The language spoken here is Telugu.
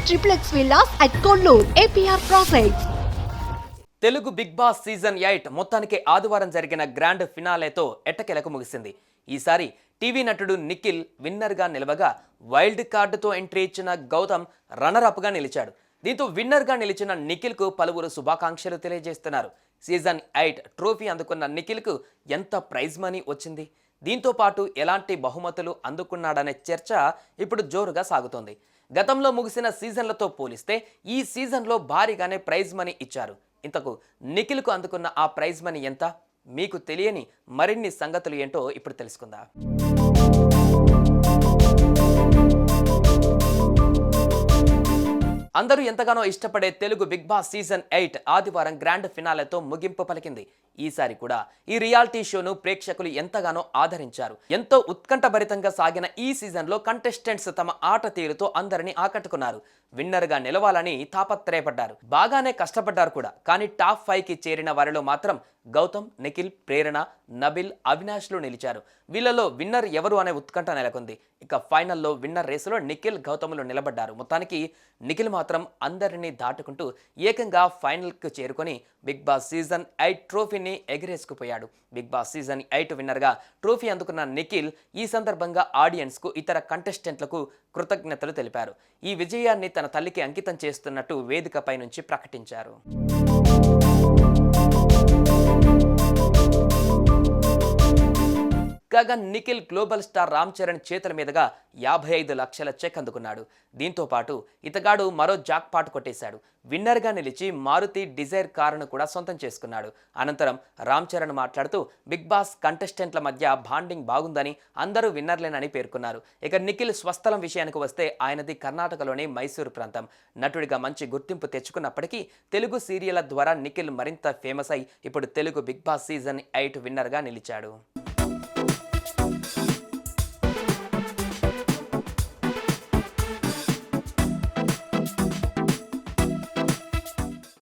triplex villas at Konnur, APR Projects. Telugu Bigg boss season 8 మొత్తానికి ఆదివారం జరిగిన గ్రాండ్ ఫినాలేతో ఎట్టకేలకు ముగిసింది. ఈసారి టీవీ నటుడు నిఖిల్ విన్నర్గా నిలవగా వైల్డ్ కార్డుతో ఎంట్రీ ఇచ్చిన గౌతమ్ రన్నర్ అప్గా నిలిచాడు. దీంతో విన్నర్గా నిలిచిన నిఖిల్కు పలువురు శుభాకాంక్షలు తెలియజేస్తున్నారు. సీజన్ 8 ట్రోఫీ అందుకున్న నిఖిల్కు ఎంత ప్రైజ్ మనీ వచ్చింది, దీంతో పాటు ఎలాంటి బహుమతులు అందుకున్నాడనే చర్చ ఇప్పుడు జోరుగా సాగుతోంది. గతంలో ముగిసిన సీజన్లతో పోలిస్తే ఈ సీజన్లో భారీగానే ప్రైజ్ మనీ ఇచ్చారు. ఇంతకు నిఖిల్కు అందుకున్న ఆ ప్రైజ్ మనీ ఎంత? మీకు తెలియని మరిన్ని సంగతులు ఏంటో ఇప్పుడు తెలుసుకుందాం. అందరూ ఎంతగానో ఇష్టపడే తెలుగు బిగ్ బాస్ సీజన్ 8 ఆదివారం గ్రాండ్ ఫినాలేతో ముగింపు పలికింది. ఈసారి కూడా ఈ రియాలిటీ షోను ప్రేక్షకులు ఎంతగానో ఆదరించారు. ఎంతో ఉత్కంఠభరితంగా సాగిన ఈ సీజన్లో కంటెస్టెంట్స్ తమ ఆట తీరుతో అందరినీ ఆకట్టుకున్నారు. విన్నర్గా నిలవాలని తాపత్రయపడ్డారు. బాగానే కష్టపడ్డారు కూడా. కానీ టాప్ 5కి చేరిన వారిలో మాత్రం గౌతమ్, నిఖిల్, ప్రేరణ, నబిల్, అవినాష్లు నిలిచారు. వీళ్ళలో విన్నర్ ఎవరు అనే ఉత్కంఠ నెలకొంది. ఇక ఫైనల్లో విన్నర్ రేసులో నిఖిల్, గౌతమ్లు నిలబడ్డారు. మొత్తానికి నిఖిల్ మాత్రం అందరినీ దాటుకుంటూ ఏకంగా ఫైనల్కు చేరుకొని బిగ్ బాస్ సీజన్ 8 ట్రోఫీని ఎగిరేసుకుపోయాడు. బిగ్ బాస్ సీజన్ 8 విన్నర్గా ట్రోఫీ అందుకున్న నిఖిల్ ఈ సందర్భంగా ఆడియన్స్కు, ఇతర కంటెస్టెంట్లకు కృతజ్ఞతలు తెలిపారు. ఈ విజయాన్ని తన తల్లికి అంకితం చేస్తున్నట్టు వేదికపై నుంచి ప్రకటించారు. కాగా నిఖిల్ గ్లోబల్ స్టార్ రామ్ చరణ్ చేతుల మీదుగా 55 లక్షల చెక్ అందుకున్నాడు. దీంతో పాటు ఇతగాడు మరో జాక్ పాట్ కొట్టేశాడు. విన్నర్గా నిలిచి మారుతి డిజైర్ కారును కూడా సొంతం చేసుకున్నాడు. అనంతరం రామ్ చరణ్ మాట్లాడుతూ బిగ్ బాస్ కంటెస్టెంట్ల మధ్య బాండింగ్ బాగుందని, అందరూ విన్నర్లేనని పేర్కొన్నారు. ఇక నిఖిల్ స్వస్థలం విషయానికి వస్తే ఆయనది కర్ణాటకలోని మైసూరు ప్రాంతం. నటుడిగా మంచి గుర్తింపు తెచ్చుకున్నప్పటికీ తెలుగు సీరియళ్ల ద్వారా నిఖిల్ మరింత ఫేమస్ అయి ఇప్పుడు తెలుగు బిగ్ బాస్ సీజన్ 8 విన్నర్గా నిలిచాడు.